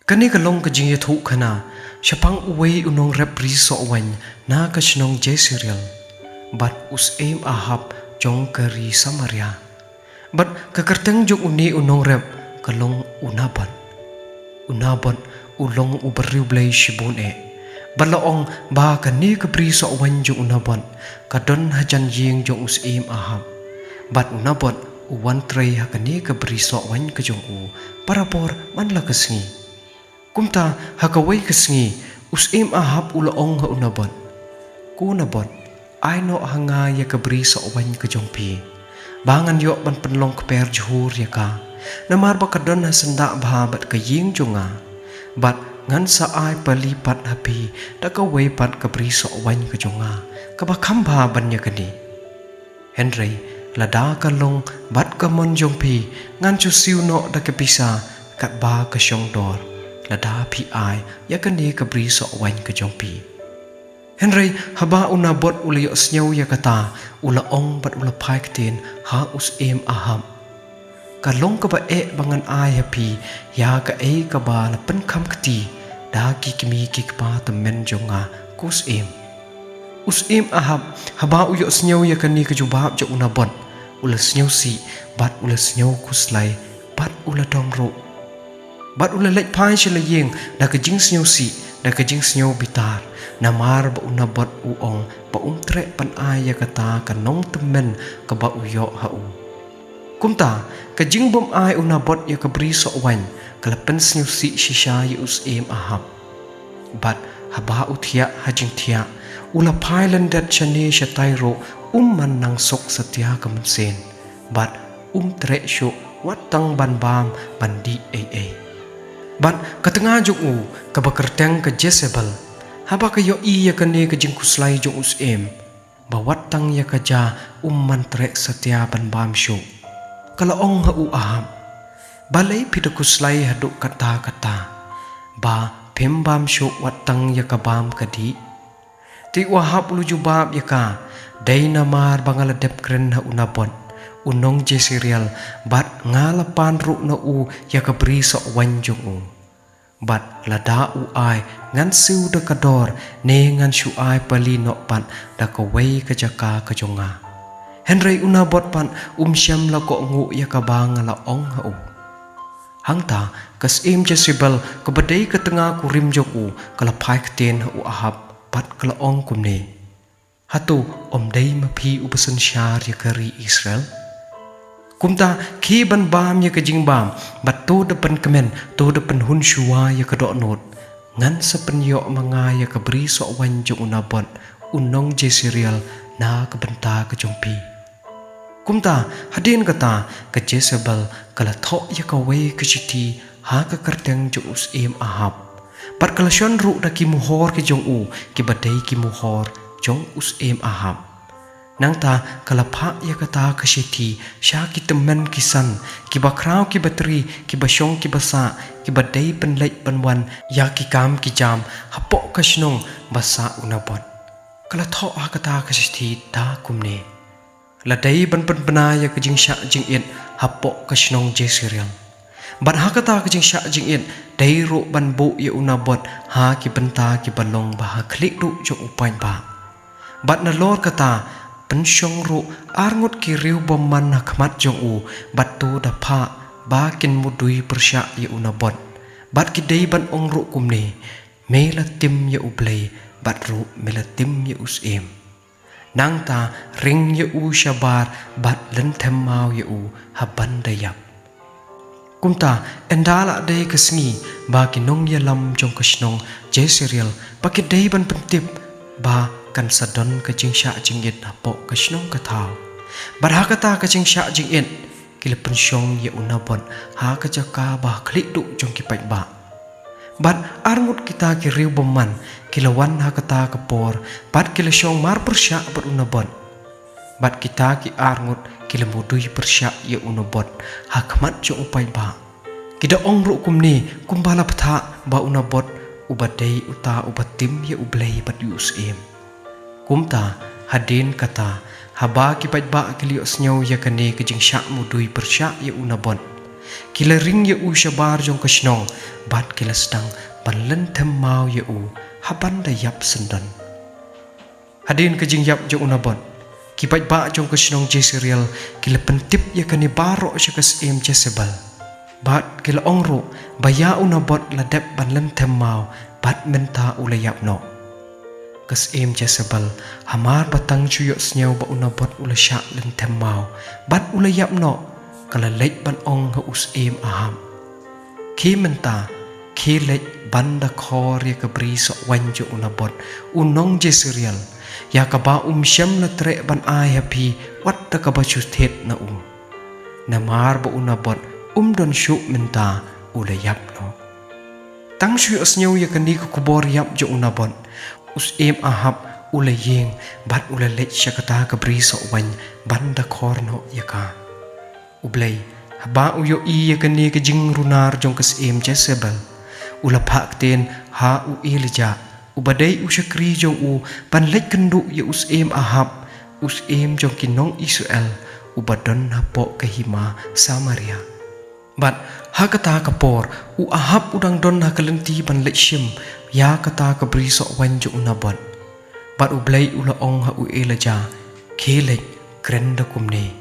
Kani kalong ka jing yathu khana shapang uwei unong repri so wan na ka shnong Jezreel bat us aim Ahab jong kari Samaria bat ka karteng jong uni unong rep kalong unaban ulong ubariu blay shibun balaong ba kani ka pri so wan jong unaban kadon hajan ying jong us aim Ahab bat unaban uwan tray hakani ka pri so wan ka jong u parapor manla kasngi kumta hakaway kasngi us aim Ahab ulaong ha unaban kunabon ay no hanga ya kabri sa owan ka jong pi bangan yo ban panlong kper juhur ya ka namar ba kadon ha sanda ba bat ka ying jonga bat ngan sa ay palipat hapi da ka way pat kabri sa owan ka jonga ka ba khamba ban ya kani Henry lada ka long bat ka mon jong pi ngan chu siu no da ka pisa kat ba ka syong dor lada pi ay ya kani kabri sa owan ka jong pi Henry haba una bot uli osnyaw ya kata ula ong bat ula pai ktin ha us aim Ahab kalong ka ba bangan ay hapi ya ka ka ba na pen kham kti da ki kimi ki pa tamen jonga kus aim us aim Ahab haba uyo osnyaw ya kani ka jubab jo una bot ula snyaw si bat ula snyaw kuslai bat ula domro bat ula lek pai shila yeng da ka jing snyaw si da ka jing snyaw bitar namar ba unabot uong ba tre pan aya kata ka nong temen ka ba uyo hau kumta ka jing bom ay unabot ya ka bri so wan kalapen snyaw si shisha ya us aim Ahab bat haba uthia hajing thia ula phailan dat chane sha tairo man nang sok satya ka mansen bat tre sho watang ban bam bandi bat katanga jung u ka bakarteng ka Jezebel haba kayo iya kani ka jing kuslay jong us aim bawat tang ya kaja man trek satya ban bam sho kalaong ha u Ahab balay pida kuslay hadu kata ba pem bam sho wat tang ya ka bam kadi ti Ahab lu jubab ya ka day namar bangaladep kren ha unabon unong Jezreel bat ngalapan ru na u ya ka bri so wan jong u bat lada u ay ngan siu da kador ne ngan shu ay pali no pan da ka way ka jaka ka jonga Henry una bot pan syam la ko ngu ya ka bang la ong ha u hangta kas im Jezebel ka badai ka tanga ku rim jok u kala phai kten ha u Ahab pat kala ong kumne hatu dai ma phi u pasan shar ya kari Israel kumta khi ban bam ya ka jing bam bat to da pan kemen to da pan hun shuwa ya ka do not ngan sa pan yo manga ya ka bri so wan jong unabot unong Jezreel na ka banta ka jong pi kumta hadin kata ka Jezebel kala tho ya ka way ka chiti ha ka karteng jo us aim Ahab pat kala shon ru da ki muhor ki jong u ki badai ki muhor jong us aim Ahab nang ta kalapha ya kata kashiti sha ki temen kisan ki bakrau ki batri ki basyong ki basa ki badai penlai panwan ya ki kam ki jam hapo kashnong basa unabot kala tho ha kata kashiti ta kumne ladai ban bana ya ka jing sha jing in hapo kashnong Jezreel bat ha kata ka jing sha jing in dai ro ban bu ya unabot ha ki banta ki balong ba ha klik du jo upain ba bat na lor kata pensyong ru arngut ki riu bomman na khmat jong u batu da pha ba kin mudui persya ya unabot bat ki dei ban ong ru kumne mela tim ya ublei bat ru mela tim ya usim nang ta ring ya u shabar bat len them mau ya u haban dayap kumta endala dei kasngi ba ki nong ya lam jong kasnong Jezreel ba ki dei ban pentip ba kan sadon ka jing sha jing it hapo ka shnong ka thao bar ha kata ka jing sha jing it kila pensyong ya unabon ha ka jaka ba khlik du jong ki pai ba bat arngut kita ki riu boman kila wan ha kata ka por bat kila syong mar persya bat unabon bat kita ki arngut kila mudui persya ya unabon ha khmat jo upai ba kida ong ru kumni kumbala ptha ba unabot ubadai uta ubatim ya ublei bat yus em kumta hadin kata haba ki pajba kilios nyaw ya kane kajing syak mudui persyak ya unabon kila ring ye u shabar jong kashnong bat kila stang banlen them mau ye u haban da yap sendan hadin kajing yap jong unabon kipat ba jong kashnong Jezreel kila pentip ye kani baro shakas em Jezebel bat kila ongro baya unabot ladep banlen them mau bat menta ulayap no kas em Jezebel hamar batang chuyo snyau ba unabot ulasya len them mau bat ulayap no kala lek ban ong ha us em aham khi menta khi lek banda khor ya kabri so wanjo unabot unong Jezreel ya ka ba syam na tre ban ai happy wat ta ka ba chu thet na namar ba unabot don shu menta ulayap no tang chuyo snyau ya kani ko kubor yap jo unabot us em ahab ulayeng bat ulalek syakata kabri so wan banda khor no yaka ublay haba uyo iya kani ke jing runar jong kas em Jezebel ula phak ten ha u Elija ubadai usyakri jong u panlek kendu ya us em ahab us em jong kinong Israel ubadon hapo kahima Samaria bat ha kata kapor u ahab udang don ha kalenti panlek shim ya kata kabri so wan jong unabot bat ublay ula ong ha u Elija kelek krenda kumne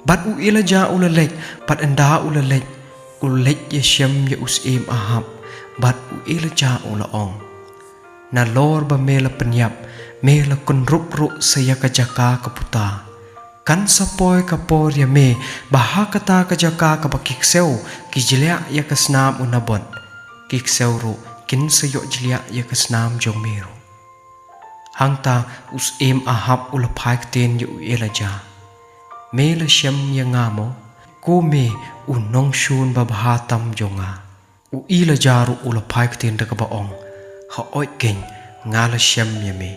bat u Elija ulalek bat enda ulalek ya syam ya us em ahab bat u Elija ulaong na lor ba mela penyap mela konrup ru saya kajaka kaputa kan sapoy kapor ya me baha kata kajaka kabakikseu kijilya ya kasnam unabot kikseu ru kin sayo jilya ya kasnam jong meru hangta us em ahab ulaphai ten ya u Elija mela syam ya ngamo ko me unong shun babahatam jonga u Elija ru ulaphai ten da kabaong ha oi ken ngala syam ya me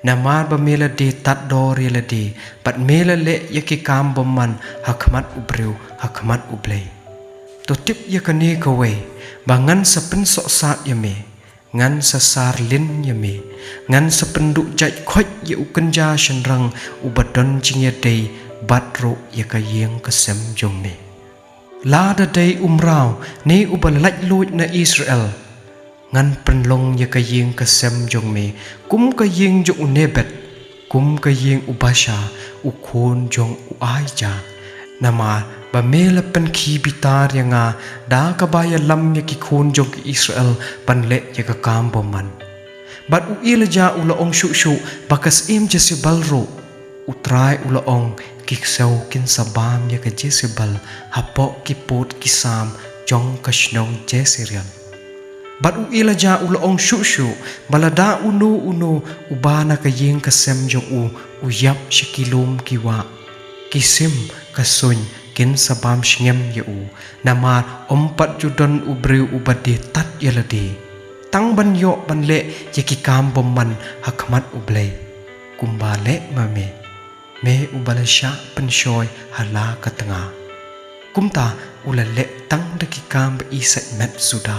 namar ba mela de tat dor ya de bat mela le ya ki kam bomman hakmat ubreu hakmat ublay to tip ya kani kawe bangan sa pen so sat ya me ngan sa sar lin ya me ngan sa penduk jai khoj ya ukenja shenrang ubadon jingya dei batro ya kayeng kasem jong me la da dei umrau ne ubalaj luj na Israel ngan penlong ya kayeng kasem jong me kum kayeng jong unebet kum kayeng ubasha ukhon jong uaija nama ba mela pen khi bitar ya nga da kabaya lam ya ki khon jong Israel panle ya ka kam boman bat u Elija ula ong shu bakas em Jezebel ro utrai ula ong kiksau kin sabam ya ka Jezebel hapo kipot kisam jong kashnong Jezreel bat u Elija ula ong shu balada uno ubana kayeng kasem jong u uyap shikilum kiwa kisim kasuny kin sabam shngem ya u namar ompat judon ubreu ubade tat yalade tang ban yo ban le yaki kam bomman hakmat ublay kumbale mame me ubalasya penshoy hala katanga kumta ulale tang daki kam ba isat met suda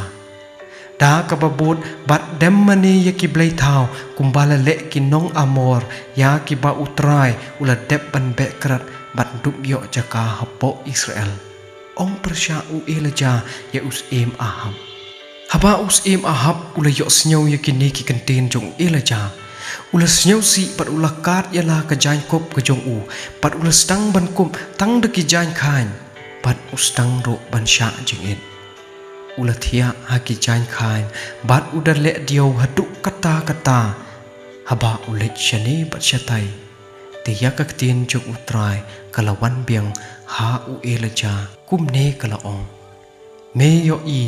da kababot bat demmani yaki blay thao kumbala le kinong amor ya ki ba utrai ula dep ban bekrat bat dup yo jaka hapo Israel ong persya u Elija ya us em ahab haba us em ahab ula yo snyau yaki ni ki kantin jong Elija ula snyau si pat ula kat yala ka jain kop ka jong u pat ula stang ban kum tang de ki jain khain pat ustang ro ban sha jingin ula thia ha ki jain khain bat udar le dio hadu kata haba ulet shani bat shatai te yakak tin jong utrai kalawan biang ha u Elija kumne kalaong me yo i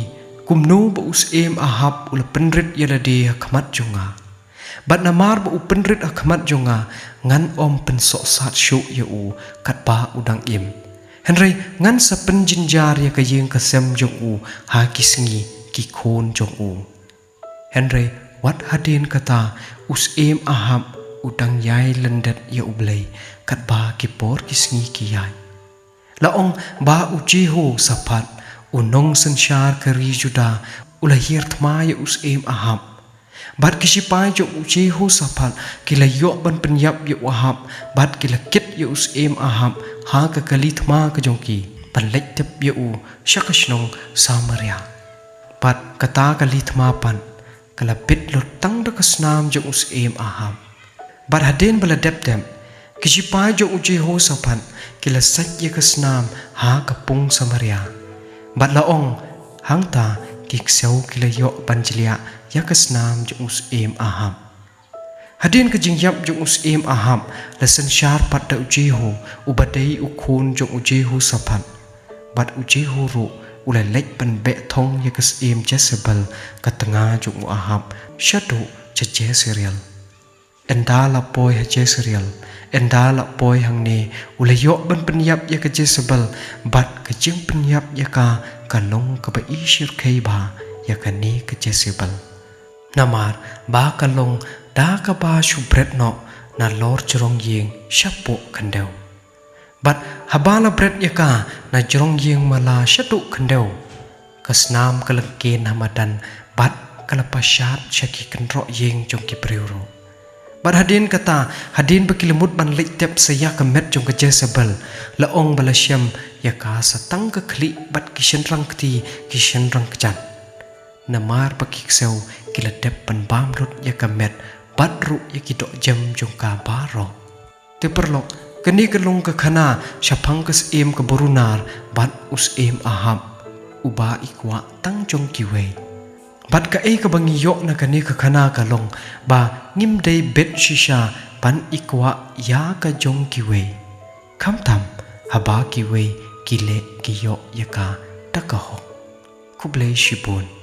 kumno ba us em ahab ula penrit yala de khmat jonga bat namar ba u penrit khmat jonga ngan om pen so sat shu ya u kat ba udang im henry ngan sa pen jinjar ya kayeng kasem jong u ha kisngi ki khon jong u henry wat hadin kata us em ahab udang yai lendet ya ublay kat ba kipor kisngi ki yai laong ba u jeho sapat unong sanshar kari juda ulahir thma ya us em ahab bat kisipai jo u jeho sapat kila yo ban penyap ya ahab bat kila kit ya us em ahab ha ka kali thma ka jongki pan lek tep ye u shakashnong Samaria pat kata kali thmapan kalapit lot tang da kasnam jong us Ahab bat haden bala depdem kijipai jong u Jehoshaphat kila satya kasnam ha kapung Samaria bat laong hangta kiksau kila yo banjilia ya kasnam jong us Ahab hadin ka jingyap jong us Ahab lasan syar pat da Jehu ubadai ukun jong u Jehoshaphat bat u Jehu ru ulai lek pan be thong ya kas Jezebel ka tanga jong u Ahab shadu cha Jezreel enda la poi ha Jezreel enda la poi hang ne ulai yo ban penyap ya ka Jezebel bat ka jing penyap ya ka kalong ka ba ishir kai ba ya ka ne ka Jezebel namar ba kalong da ka ba shubret no na lor jrong yeng shapo kandeu bat habala bret ya ka na jrong yeng mala shatu kandeu kasnam kalangken hamadan bat kalapashat shaki kanro yeng jong ki priuro bat hadin kata hadin bakilemut ban lek tep saya kamet jong ka Jezebel laong balasyam ya ka satang ka khli bat kishen rang kti kishen rang kchan namar pakikseu kila tep pan bam rut ya kamet bat ru ya ki dok jam jong ka baro te perlok kani kalung ka khana shapang kas ka borunar bat us Ahab uba ikwa tang jong kiwe bat ka ka bangi yo na kani ka khana kalong ba ngim dei bet shisha pan ikwa ya ka jong kiwe khamtam haba kiwe kile kiyo ya ka takaho kuble shibun